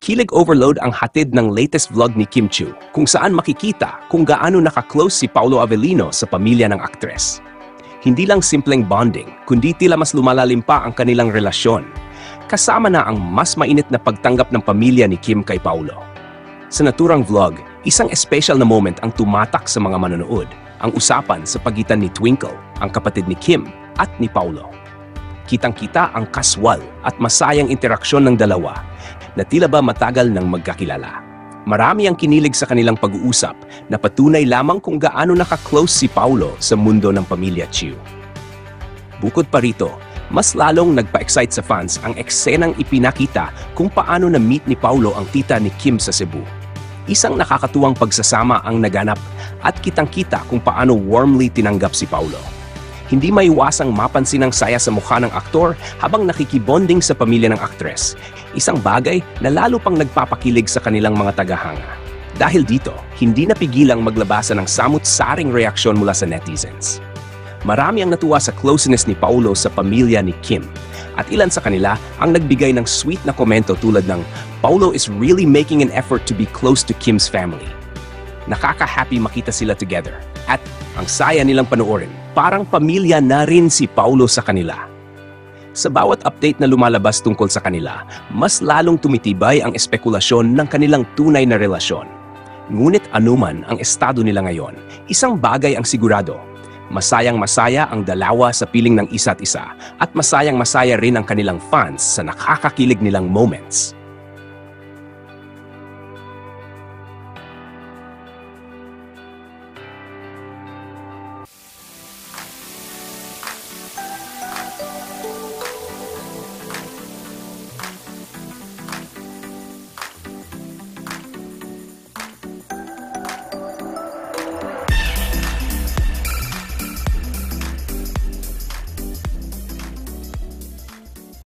Kilig overload ang hatid ng latest vlog ni Kim Chiu, kung saan makikita kung gaano naka-close si Paolo Avellino sa pamilya ng aktres. Hindi lang simpleng bonding, kundi tila mas lumalalim pa ang kanilang relasyon. Kasama na ang mas mainit na pagtanggap ng pamilya ni Kim kay Paolo. Sa naturang vlog, isang special na moment ang tumatak sa mga manonood, ang usapan sa pagitan ni Twinkle, ang kapatid ni Kim, at ni Paolo. Kitang-kita ang kaswal at masayang interaksyon ng dalawa na tila ba matagal nang magkakilala. Marami ang kinilig sa kanilang pag-uusap na patunay lamang kung gaano naka-close si Paolo sa mundo ng pamilya Chiu. Bukod pa rito, mas lalong nagpa-excite sa fans ang eksenang ipinakita kung paano na-meet ni Paolo ang tita ni Kim sa Cebu. Isang nakakatuwang pagsasama ang naganap at kitang-kita kung paano warmly tinanggap si Paolo. Hindi maiwasang mapansin ang saya sa mukha ng aktor habang nakikibonding sa pamilya ng aktres. Isang bagay na lalo pang nagpapakilig sa kanilang mga tagahanga. Dahil dito, hindi napigilang maglabasa ng samut-saring reaksyon mula sa netizens. Marami ang natuwa sa closeness ni Paolo sa pamilya ni Kim. At ilan sa kanila ang nagbigay ng sweet na komento tulad ng "Paolo is really making an effort to be close to Kim's family." Nakaka-happy makita sila together. At ang saya nilang panoorin, parang pamilya na rin si Paolo sa kanila. Sa bawat update na lumalabas tungkol sa kanila, mas lalong tumitibay ang espekulasyon ng kanilang tunay na relasyon. Ngunit anuman ang estado nila ngayon, isang bagay ang sigurado. Masayang-masaya ang dalawa sa piling ng isa't isa at masayang-masaya rin ang kanilang fans sa nakakakilig nilang moments.